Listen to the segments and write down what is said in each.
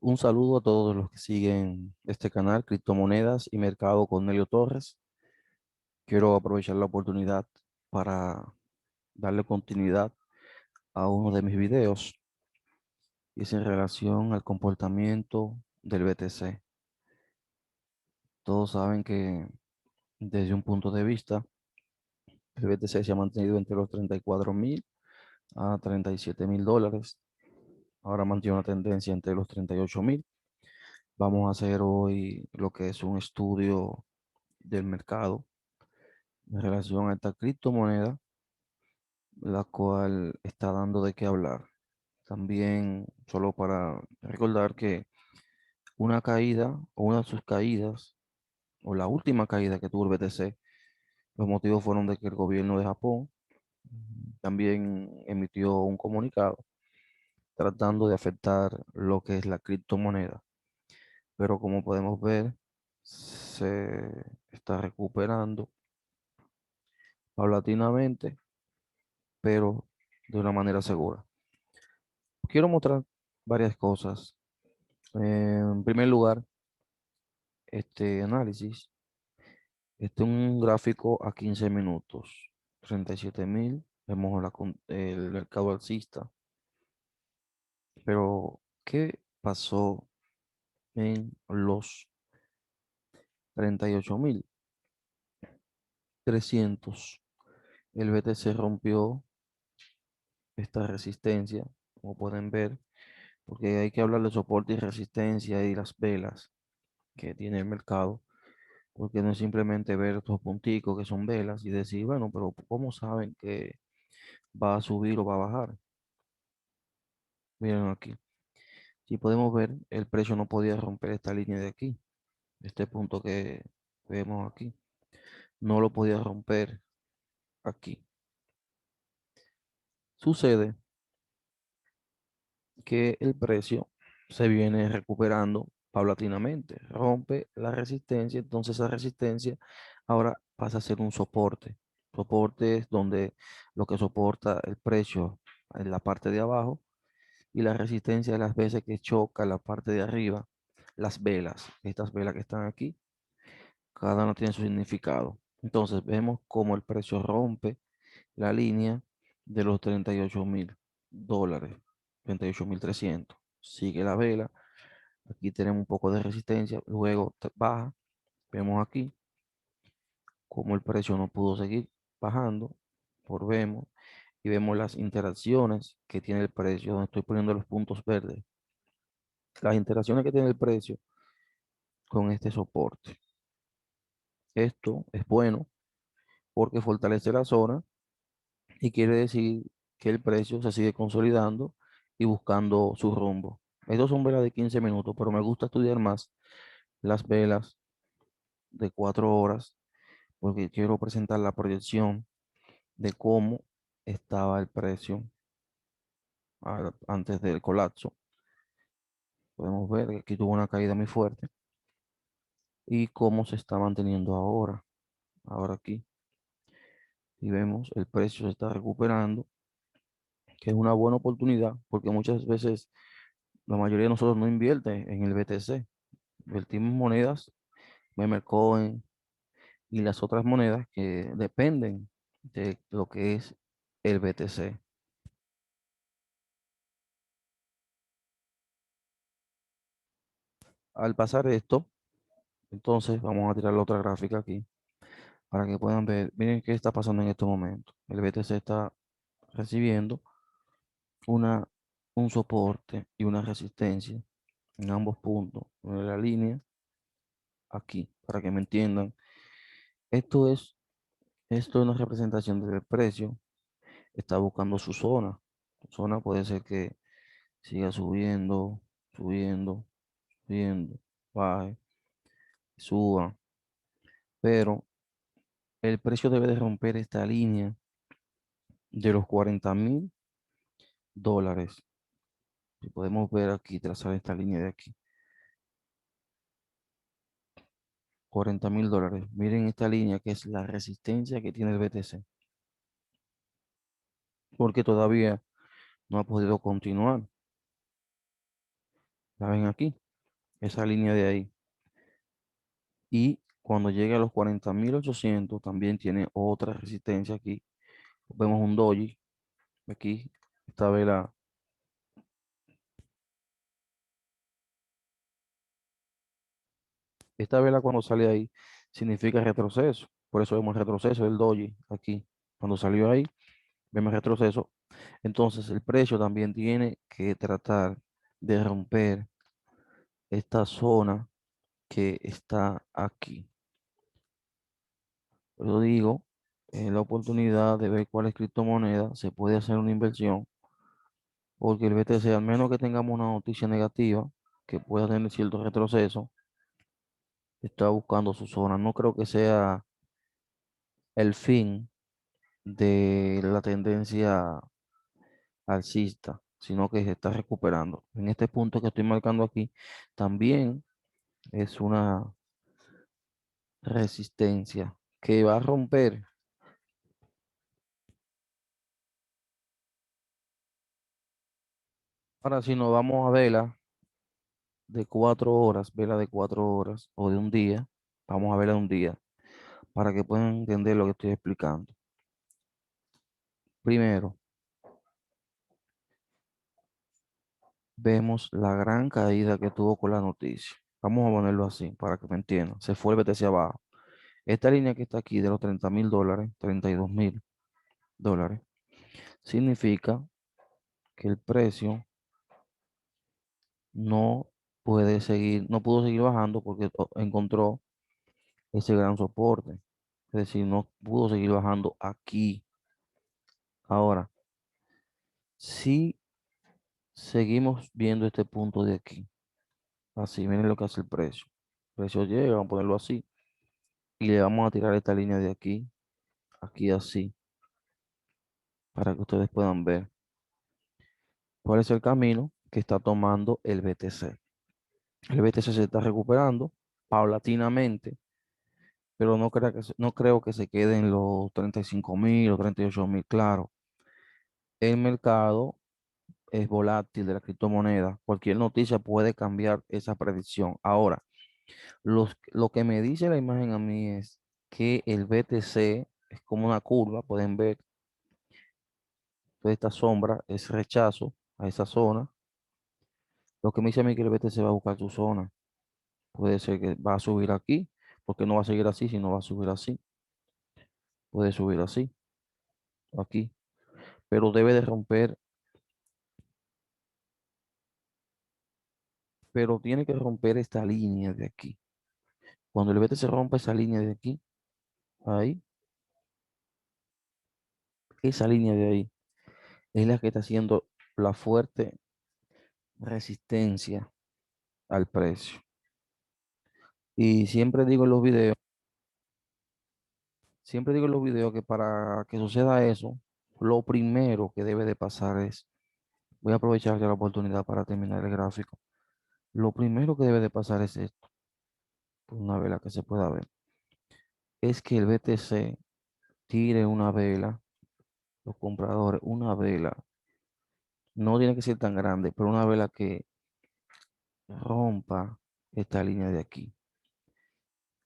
Un saludo a todos los que siguen este canal, Criptomonedas y Mercado con Nelio Torres. Quiero aprovechar la oportunidad para darle continuidad a uno de mis videos y es en relación al comportamiento del BTC. Todos saben que desde un punto de vista, el BTC se ha mantenido entre los 34.000 a 37.000 dólares. Ahora mantiene una tendencia entre los 38.000. Vamos a hacer hoy lo que es un estudio del mercado en relación a esta criptomoneda, la cual está dando de qué hablar. También, solo para recordar que una caída o una de sus caídas, o la última caída que tuvo el BTC, los motivos fueron de que el gobierno de Japón también emitió un comunicado tratando de afectar lo que es la criptomoneda. Pero como podemos ver, se está recuperando paulatinamente, pero de una manera segura. Quiero mostrar varias cosas. En primer lugar, este análisis, este es un gráfico a 15 minutos, 37.000, vemos el mercado alcista, pero ¿qué pasó en los 38.300? El BTC rompió esta resistencia, como pueden ver, porque hay que hablar de soporte y resistencia y las velas que tiene el mercado, porque no es simplemente ver estos punticos que son velas y decir, bueno, pero ¿cómo saben que va a subir o va a bajar? Miren aquí, si podemos ver, el precio no podía romper esta línea de aquí, este punto que vemos aquí, no lo podía romper aquí. Sucede que el precio se viene recuperando paulatinamente, rompe la resistencia, entonces esa resistencia ahora pasa a ser un soporte. Soporte es donde lo que soporta el precio en la parte de abajo y la resistencia de las veces que choca la parte de arriba, las velas, estas velas que están aquí, cada una tiene su significado. Entonces vemos cómo el precio rompe la línea de los 38.000 dólares, 38.300. Sigue la vela, aquí tenemos un poco de resistencia, luego baja, vemos aquí cómo el precio no pudo seguir bajando, por vemos, y vemos las interacciones que tiene el precio, donde estoy poniendo los puntos verdes, las interacciones que tiene el precio con este soporte. Esto es bueno porque fortalece la zona y quiere decir que el precio se sigue consolidando y buscando su rumbo. Estos son velas de 15 minutos, pero me gusta estudiar más las velas de 4 horas porque quiero presentar la proyección de cómo estaba el precio antes del colapso. Podemos ver que aquí tuvo una caída muy fuerte y cómo se está manteniendo ahora. Ahora aquí, y vemos el precio se está recuperando, que es una buena oportunidad porque muchas veces la mayoría de nosotros no invierte en el BTC. Invertimos monedas, Memecoin y las otras monedas que dependen de lo que es el BTC. Al pasar esto, entonces vamos a tirar la otra gráfica aquí para que puedan ver. Miren qué está pasando en este momento. El BTC está recibiendo una, un soporte y una resistencia en ambos puntos de la línea aquí, para que me entiendan. Esto es, esto es una representación del precio. Está buscando su zona. Su zona puede ser que siga subiendo, subiendo, subiendo, baje, suba, pero el precio debe de romper esta línea de los 40.000 dólares. Si podemos ver aquí, trazar esta línea de aquí, 40.000 dólares. Miren esta línea que es la resistencia que tiene el BTC, porque todavía no ha podido continuar. La ven aquí, esa línea de ahí. Y cuando llegue a los 40.800 también tiene otra resistencia aquí. Vemos un doji aquí. Esta vela, esta vela cuando sale ahí significa retroceso. Por eso vemos el retroceso del doji aquí. Cuando salió ahí, vemos retroceso. Entonces el precio también tiene que tratar de romper esta zona que está aquí. Por eso digo, es la oportunidad de ver cuál es criptomoneda se puede hacer una inversión, porque el BTC, al menos que tengamos una noticia negativa, que pueda tener cierto retroceso, está buscando su zona. No creo que sea el fin de la tendencia alcista, sino que se está recuperando. En este punto que estoy marcando aquí, también es una resistencia que va a romper. Ahora, si nos vamos a de 4 horas, vela de 4 horas o de un día, vamos a verla de un día, para que puedan entender lo que estoy explicando. Primero, vemos la gran caída que tuvo con la noticia. Vamos a ponerlo así para que me entiendan. Se fue el BTC abajo. Esta línea que está aquí de los $30.000, $32.000, significa que el precio no puede seguir, no pudo seguir bajando porque encontró ese gran soporte. Es decir, no pudo seguir bajando aquí. Ahora, si seguimos viendo este punto de aquí, así, miren lo que hace el precio. El precio llega, vamos a ponerlo así, y le vamos a tirar esta línea de aquí, aquí así, para que ustedes puedan ver cuál es el camino que está tomando el BTC. El BTC se está recuperando paulatinamente, pero no creo que se quede en los 35.000 o 38.000. Claro, el mercado es volátil de la criptomoneda. Cualquier noticia puede cambiar esa predicción. Ahora, lo que me dice la imagen a mí es que el BTC es como una curva, pueden ver, toda esta sombra es rechazo a esa zona. Lo que me dice a mí que el BTC va a buscar su zona. Puede ser que va a subir aquí, porque no va a seguir así, sino va a subir así. Puede subir así, aquí, pero debe de romper, pero tiene que romper esta línea de aquí. Cuando el BTC rompa esa línea de aquí, ahí, esa línea de ahí, es la que está haciendo la fuerte resistencia al precio. Y siempre digo en los videos que para que suceda eso, lo primero que debe de pasar es, voy a aprovechar ya la oportunidad para terminar el gráfico. Lo primero que debe de pasar es esto, por una vela que se pueda ver, es que el BTC tire una vela, los compradores, una vela, no tiene que ser tan grande, pero una vela que rompa esta línea de aquí.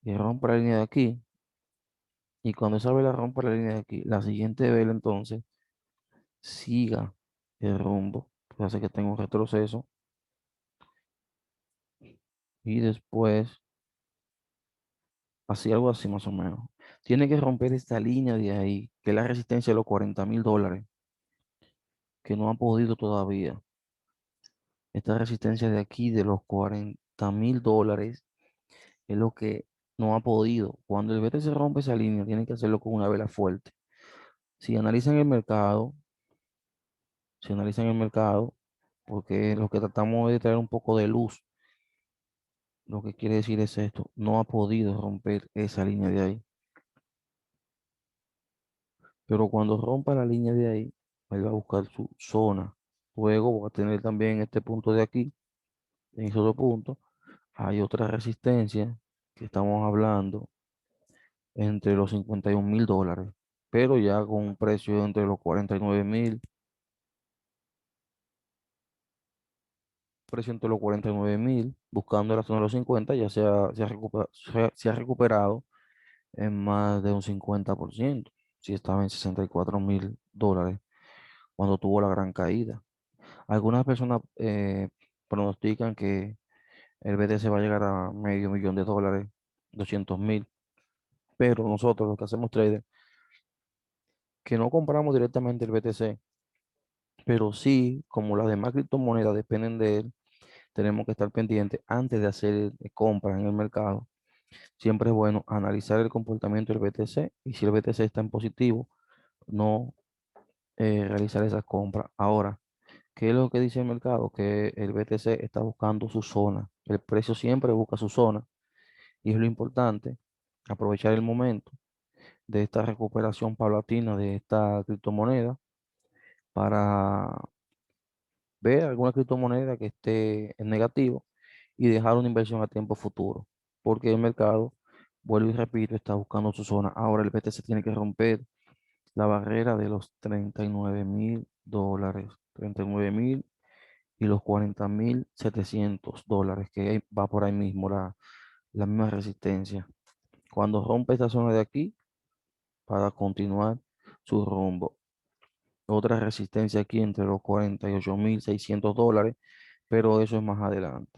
Y rompa la línea de aquí, y cuando esa vela rompa la línea de aquí, la siguiente vela entonces siga el rumbo, pues hace que tenga un retroceso y después, así algo así más o menos. Tiene que romper esta línea de ahí, que es la resistencia de los $40.000, que no ha podido todavía. Esta resistencia de aquí de los $40.000 es lo que no ha podido. Cuando el BTC rompe esa línea, tiene que hacerlo con una vela fuerte. Si analizan el mercado, si analizan el mercado, porque lo que tratamos es de traer un poco de luz. Lo que quiere decir es esto, no ha podido romper esa línea de ahí. Pero cuando rompa la línea de ahí, él va a buscar su zona. Luego va a tener también este punto de aquí, en ese otro punto. Hay otra resistencia que estamos hablando entre los $51.000, pero ya con un precio entre los 49.000 precio entre los 49.000, buscando la zona de los 50, ya se ha recuperado en más de un 50%. Si estaba en $64.000 cuando tuvo la gran caída. Algunas personas pronostican que el BTC va a llegar a medio millón de dólares, 200.000, pero nosotros los que hacemos trader, que no compramos directamente el BTC, pero sí, como las demás criptomonedas dependen de él, tenemos que estar pendientes antes de hacer compras en el mercado. Siempre es bueno analizar el comportamiento del BTC y si el BTC está en positivo, no realizar esas compras. Ahora, ¿qué es lo que dice el mercado? Que el BTC está buscando su zona. El precio siempre busca su zona y es lo importante, aprovechar el momento de esta recuperación paulatina de esta criptomoneda para ver alguna criptomoneda que esté en negativo y dejar una inversión a tiempo futuro, porque el mercado, vuelvo y repito, está buscando su zona. Ahora el BTC tiene que romper la barrera de los $39.000, 39.000 y los $40.700, que va por ahí mismo la misma resistencia. Cuando rompe esta zona de aquí, para continuar su rumbo. Otra resistencia aquí entre los $48.600, pero eso es más adelante.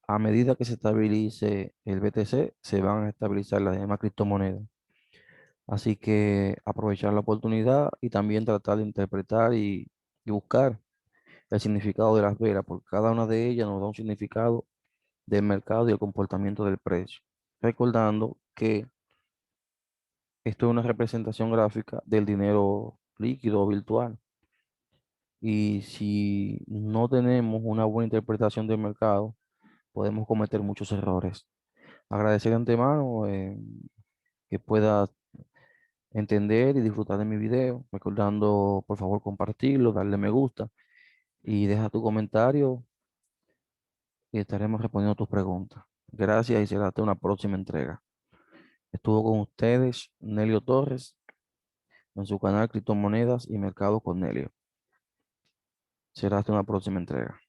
A medida que se estabilice el BTC, se van a estabilizar las demás criptomonedas. Así que aprovechar la oportunidad y también tratar de interpretar y buscar el significado de las velas, porque cada una de ellas nos da un significado del mercado y el comportamiento del precio. Recordando que esto es una representación gráfica del dinero líquido o virtual. Y si no tenemos una buena interpretación del mercado, podemos cometer muchos errores. Agradecer de antemano que puedas entender y disfrutar de mi video, recordando por favor compartirlo, darle me gusta y deja tu comentario y estaremos respondiendo tus preguntas. Gracias y será hasta una próxima entrega. Estuvo con ustedes Nelio Torres en su canal Criptomonedas y Mercado con Nelio. Será hasta una próxima entrega.